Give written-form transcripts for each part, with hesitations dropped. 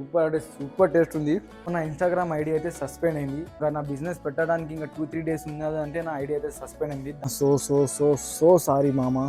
Super అంటే super taste ఉంది. నా ఇన్స్టాగ్రామ్ ఐడి అయితే సస్పెండ్ అయింది. ఇంకా నా బిజినెస్ పెట్టడానికి ఇంకా 2-3 డేస్ ఉన్నది అంటే నా ఐడి అయితే సస్పెండ్ అయింది. సో సారీ మామా.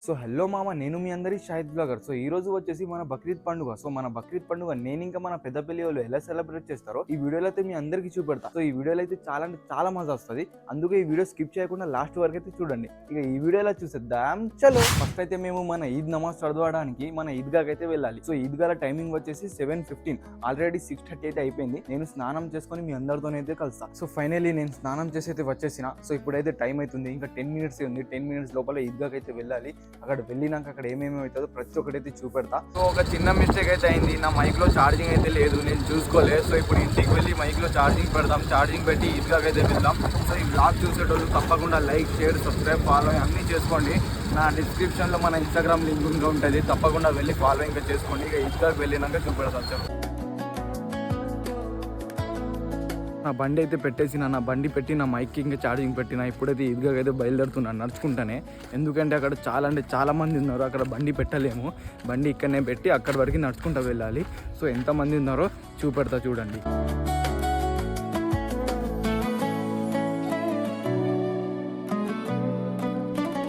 సో హలో మామ, నేను మీ అందరి షాహిద్ బ్లాగర్. సో ఈ రోజు వచ్చేసి మన బక్రీద్ పండుగ. సో మన బక్రీద్ పండుగ నేను ఇంకా మన పెద్దపల్లి వాళ్ళు ఎలా సెలబ్రేట్ చేస్తారో ఈ వీడియోలో అయితే మీ అందరికీ చూపెడతా. సో ఈ వీడియోలో అయితే చాలా అంటే చాలా మజా వస్తుంది. అందుకే ఈ వీడియో స్కిప్ చేయకుండా లాస్ట్ వరకు అయితే చూడండి. ఇక ఈ వీడియోలో చూసేద్దాం. చలో ఫస్ట్ అయితే మేము మన ఈద్ నమాజ్ చదవడానికి మన ఈద్గాకి అయితే వెళ్ళాలి. సో ఈద్గాల టైమింగ్ వచ్చేసి 7:15. ఆల్రెడీ 6:30 అయితే అయిపోయింది. నేను స్నానం చేసుకొని మీ అందరితోనైతే కలుస్తా. సో ఫైనల్లీ నేను స్నానం చేసి అయితే వచ్చేసిన. సో ఇప్పుడైతే టైం అవుతుంది, ఇంకా 10 మినిట్స్ ఉంది. 10 మినిట్స్ లోపల ఈద్గాకి అయితే వెళ్ళాలి. అక్కడ వెళ్ళినాక అక్కడ ఏమేమి అవుతుందో ప్రతి ఒక్కటైతే చూపెడతా. సో ఒక చిన్న మిస్టేక్ అయితే అయింది, నా మైక్ లో ఛార్జింగ్ అయితే లేదు, నేను చూసుకోలేదు. సో ఇప్పుడు ఇంటికి వెళ్ళి మైక్ లో ఛార్జింగ్ పెడదాం. ఛార్జింగ్ పెట్టి ఈద్గాకి అయితే వెళ్దాం. సో ఈ బ్లాగ్ చూసేటోళ్ళు తప్పకుండా లైక్, షేర్, సబ్స్క్రైబ్, ఫాలో అన్నీ చేసుకోండి. నా డిస్క్రిప్షన్లో మన ఇన్స్టాగ్రామ్ లింక్ ఇంకా ఉంటుంది, తప్పకుండా వెళ్ళి ఫాలో ఇంకా చేసుకోండి. ఇక ఈద్గాకి వెళ్ళినాక చూపెడతాం. నా బండి అయితే పెట్టేసిన, నా బండి పెట్టి నా మైక్ ఇంకా ఛార్జింగ్ పెట్టిన. ఇప్పుడైతే ఈద్గా అయితే బయలుదేరుతున్నాను నడుచుకుంటానే. ఎందుకంటే అక్కడ చాలా మంది ఉన్నారు, అక్కడ బండి పెట్టలేము. బండి ఇక్కడనే పెట్టి అక్కడి వరకు నడుచుకుంటూ వెళ్ళాలి. సో ఎంతమంది ఉన్నారో చూపెడతా చూడండి.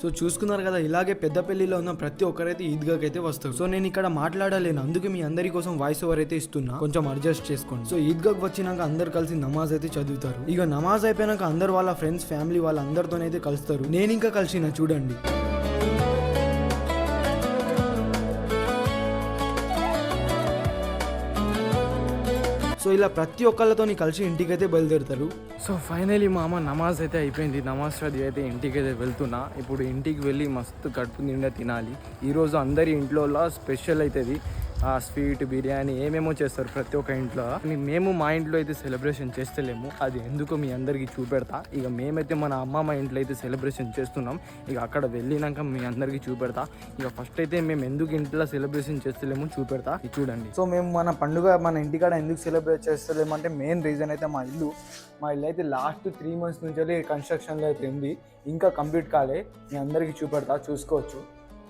సో చూసుకున్నారు కదా, ఇలాగే పెద్దపల్లిలో ఉన్న ప్రతి ఒక్కరైతే ఈద్గాకి అయితే వస్తారు. సో నేను ఇక్కడ మాట్లాడలేను, అందుకే మీ అందరి కోసం వాయిస్ ఓవర్ అయితే ఇస్తున్నా, కొంచెం అడ్జస్ట్ చేసుకోండి. సో ఈద్గాకి వచ్చినాక అందరు కలిసి నమాజ్ అయితే చదువుతారు. ఇక నమాజ్ అయిపోయినాక అందరు వాళ్ళ ఫ్రెండ్స్, ఫ్యామిలీ వాళ్ళందరితోనైతే కలుస్తారు. నేను ఇంకా కలిసిన చూడండి. సో ఇలా ప్రతి ఒక్కళ్ళతో కలిసి ఇంటికైతే బయలుదేరుతారు. సో ఫైనలీ మామ నమాజ్ అయితే అయిపోయింది. నమాజ్ చదివి అయితే ఇంటికైతే వెళ్తున్నా. ఇప్పుడు ఇంటికి వెళ్ళి మస్తు కడుపు నిండా తినాలి. ఈరోజు అందరి ఇంట్లో స్పెషల్ అవుతుంది. స్వీట్, బిర్యానీ ఏమేమో చేస్తారు ప్రతి ఒక్క ఇంట్లో. మేము మా ఇంట్లో అయితే సెలబ్రేషన్ చేస్తలేము, అది ఎందుకు మీ అందరికీ చూపెడతా. ఇక మేమైతే మన అమ్మమ్మ ఇంట్లో అయితే సెలబ్రేషన్ చేస్తున్నాం. ఇక అక్కడ వెళ్ళినాక మీ అందరికీ చూపెడతా. ఇక ఫస్ట్ అయితే మేము ఎందుకు ఇంట్లో సెలబ్రేషన్ చేస్తలేము చూపెడతా, ఇది చూడండి. సో మేము మన పండుగ మన ఇంటికాడ ఎందుకు సెలబ్రేట్ చేస్తలేము అంటే మెయిన్ రీజన్ అయితే మా ఇల్లు అయితే లాస్ట్ 3 months నుంచి కన్స్ట్రక్షన్లో అయితే ఉంది, ఇంకా కంప్లీట్ కాలే. మీ అందరికీ చూపెడతా, చూసుకోవచ్చు.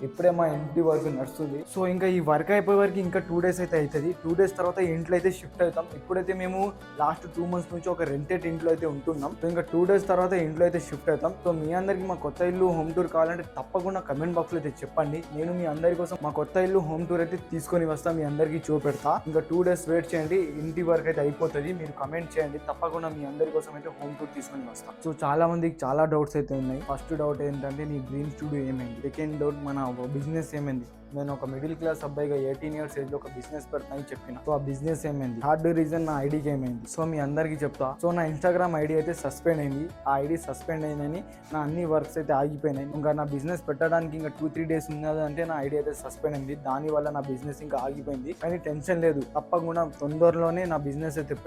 ఇప్పుడే మా ఇంటి వర్క్ నడుస్తుంది. సో ఇంకా ఈ వర్క్ అయిపోయే వరకు ఇంకా 2 days అయితే అవుతుంది. 2 days తర్వాత ఇంట్లో అయితే షిఫ్ట్ అవుతాం. ఇప్పుడైతే మేము లాస్ట్ 2 months నుంచి ఒక రెంటెడ్ ఇంట్లో అయితే ఉంటున్నాం. సో ఇంకా 2 days తర్వాత ఇంట్లో అయితే షిఫ్ట్ అవుతాం. సో మీ అందరికి మా కొత్త ఇల్లు హోమ్ టూర్ కావాలంటే తప్పకుండా కమెంట్ బాక్స్ లో అయితే చెప్పండి. నేను మీ అందరి కోసం మా కొత్త ఇల్లు హోమ్ టూర్ అయితే తీసుకొని వస్తా, మీ అందరికీ చూపెడతా. ఇంకా 2 days వెయిట్ చేయండి, ఇంటి వర్క్ అయితే అయిపోతుంది. మీరు కమెంట్ చేయండి, తప్పకుండా మీ అందరి కోసం అయితే హోమ్ టూర్ తీసుకొని వస్తాం. సో చాలా మందికి చాలా డౌట్స్ అయితే ఉన్నాయి. ఫస్ట్ డౌట్ ఏంటంటే నీ డ్రీమ్ స్టూడియో ఏమైంది. సెకండ్ డౌట్ మన బిజినెస్ ఏమైంది. నేను ఒక మిడిల్ క్లాస్ అబ్బాయిగా 18 years ఏజ్ లో ఒక బిజినెస్ పెడతానని చెప్పిన. సో ఆ బిజినెస్ ఏమైంది. థర్డ్ రీజన్ నా ఐడికి ఏమైంది. సో మీ అందరికీ చెప్తా. సో నా ఇన్స్టాగ్రామ్ ఐడి అయితే సస్పెండ్ అయింది. ఆ ఐడి సస్పెండ్ అయిందని నా అన్ని వర్క్స్ అయితే ఆగిపోయినాయి. ఇంకా నా బిజినెస్ పెట్టడానికి ఇంకా 2-3 days ఉన్నది అంటే నా ఐడి అయితే సస్పెండ్ అయింది. దాని వల్ల నా బిజినెస్ ఇంకా ఆగిపోయింది. కానీ టెన్షన్ లేదు, తప్పకుండా తొందరలోనే నా బిజినెస్ అయితే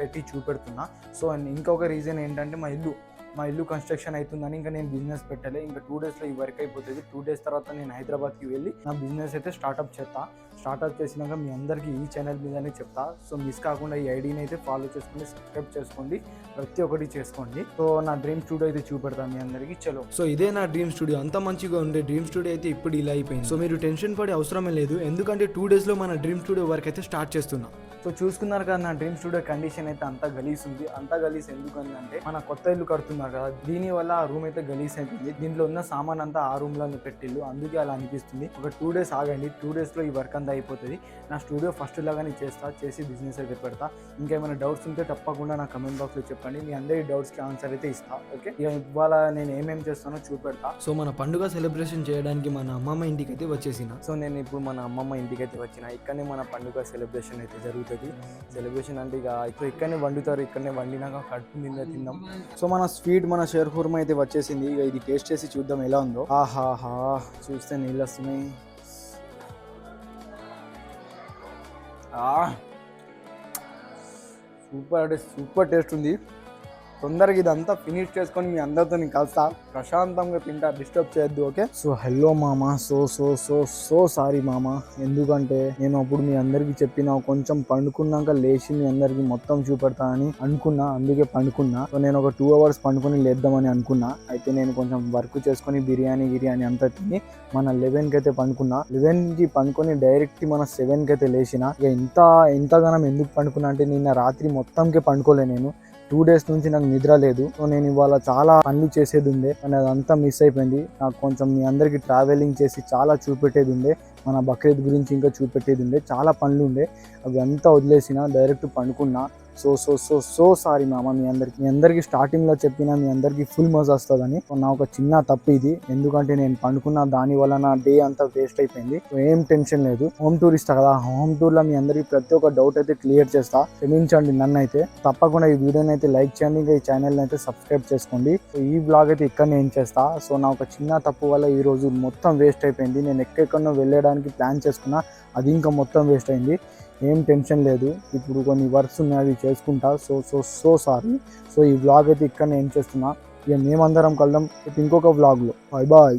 పెట్టి చూపెడుతున్నా. సో ఇంకొక రీజన్ ఏంటంటే మా ఇల్లు కన్స్ట్రక్షన్ అవుతుందని ఇంకా నేను బిజినెస్ పెట్టలే. ఇంకా 2 daysలో ఈ వర్క్ అయిపోతుంది. 2 days తర్వాత నేను హైదరాబాద్కి వెళ్ళి నా బిజినెస్ అయితే స్టార్ట్అప్ చేసినాక మీ అందరికీ ఈ ఛానల్ మీదనే చెప్తా. సో మిస్ కాకుండా ఈ ఐడిని అయితే ఫాలో చేసుకోండి, సబ్స్క్రైబ్ చేసుకోండి, ప్రతి ఒక్కటి చేసుకోండి. సో నా డ్రీమ్ స్టూడియో అయితే చూపెడతాను మీ అందరికీ. చలో. సో ఇదే నా డ్రీమ్ స్టూడియో. అంత మంచిగా ఉండే డ్రీమ్ స్టూడియో అయితే ఇప్పుడు ఇలా అయిపోయింది. సో మీరు టెన్షన్ పడే అవసరమే లేదు, ఎందుకంటే 2 daysలో మన డ్రీమ్ స్టూడియో వర్క్ అయితే స్టార్ట్ చేస్తున్నా. సో చూసుకున్నారు కదా, నా డ్రీమ్ స్టూడియో కండిషన్ అయితే అంతా గలీజ్ ఉంది. అంతా గలీజ్ ఎందుకంటే మన కొత్త ఇల్లు కడుతున్నారు కదా, దీని వల్ల ఆ రూమ్ అయితే గలీజ్ అయిపోయింది. దీంట్లో ఉన్న సామాన్ అంతా ఆ రూమ్ లో పెట్టిల్లు, అందుకే అలా అనిపిస్తుంది. ఒక 2 days ఆగండి, 2 daysలో ఈ వర్క్ అంతా అయిపోతుంది. నా స్టూడియో ఫస్ట్ లాగానే చేసి బిజినెస్ అయితే పెడతా. ఇంకేమైనా డౌట్స్ ఉంటే తప్పకుండా నా కమెంట్ బాక్స్ లో చెప్పండి, మీ అందరి డౌట్స్ కి ఆన్సర్ అయితే ఇస్తా. ఓకే, ఇవాళ నేను ఏమేమి చేస్తానో చూపెడతా. సో మన పండుగ సెలబ్రేషన్ చేయడానికి మన అమ్మమ్మ ఇంటికి అయితే వచ్చేసిన. సో నేను ఇప్పుడు మన అమ్మమ్మ ఇంటికి అయితే వచ్చిన. ఇక్కడనే మన పండుగ సెలబ్రేషన్ అయితే జరుగుతుంది. సెలబ్రేషన్ అంటే ఇక ఇప్పుడు ఇక్కడనే వండుతారు, ఇక్కడనే వండినాక కడుపు నిండా తిందాం. సో మన స్వీట్, మన షేర్ కుర్మా అయితే వచ్చేసింది. ఇక ఇది టేస్ట్ చేసి చూద్దాం ఎలా ఉందో. ఆహాహా, చూస్తే నీళ్ళు వస్తున్నాయి. సూపర్ అంటే సూపర్ టేస్ట్ ఉంది. తొందరగా ఇదంతా ఫినిష్ చేసుకొని మీ అందరితో నేను కలుస్తా. ప్రశాంతంగా తింటా, డిస్టర్బ్ చేయొద్దు. ఓకే. సో హలో మామ, సో సారీ మామ. ఎందుకంటే నేను అప్పుడు మీ అందరికి చెప్పిన కొంచెం పండుకున్నాక లేచి మీ అందరికి మొత్తం చూపెడతా అని అనుకున్నా, అందుకే పండుకున్నా. సో నేను ఒక 2 hours పండుకొని లేద్దామని అనుకున్నా. అయితే నేను కొంచెం వర్క్ చేసుకొని బిర్యానీ అంతా తిని మన 11కి అయితే పండుకున్నా. 11కి పండుకొని డైరెక్ట్ మన 7కి అయితే లేచిన. ఇక ఇంతగానం ఎందుకు పండుకున్నా అంటే నిన్న రాత్రి మొత్తంకే పండుకోలే. నేను 2 days నుంచి నాకు నిద్ర లేదు. సో నేను ఇవాళ చాలా పనులు చేసేది ఉండే, కానీ అదంతా మిస్ అయిపోయింది. నాకు కొంచెం మీ అందరికి ట్రావెలింగ్ చేసి చాలా చూపెట్టేది ఉండే, మన బక్రీద్ గురించి ఇంకా చూపెట్టేది ఉండే, చాలా పనులు ఉండే. అవి అంతా వదిలేసిన డైరెక్ట్ పండుకున్నా. సో సారీ మామ. మీ అందరికి స్టార్టింగ్ లో చెప్పిన మీ అందరికి ఫుల్ మజా వస్తుందని. నా ఒక చిన్న తప్పు ఇది. ఎందుకంటే నేను పండుకున్న దాని వల్ల నా డే అంతా వేస్ట్ అయిపోయింది. ఏం టెన్షన్ లేదు. హోమ్ టూర్ ఇస్తా కదా, హోమ్ టూర్ లో మీ అందరికి ప్రతి ఒక్క డౌట్ అయితే క్లియర్ చేస్తా. క్షమించండి నన్ను అయితే. తప్పకుండా ఈ వీడియోని అయితే లైక్ చేయండి, ఇంకా ఈ ఛానల్ అయితే సబ్స్క్రైబ్ చేసుకోండి. ఈ బ్లాగ్ అయితే ఇక్కడ నేను చేస్తా. సో నా ఒక చిన్న తప్పు వల్ల ఈ రోజు మొత్తం వేస్ట్ అయిపోయింది. నేను ఎక్కడెక్కడో వెళ్ళడానికి ప్లాన్ చేసుకున్నా, అది ఇంకా మొత్తం వేస్ట్ అయింది. ఏం టెన్షన్ లేదు. ఇప్పుడు కొన్ని వర్క్స్ ఉన్నాయి, అవి చేసుకుంటా. So sorry. సో ఈ వ్లాగ్ అయితే ఇక్కడ నేను చేస్తున్నా. ఇక మేమందరం కలుద్దాం ఇంకొక వ్లాగ్లో. బాయ్.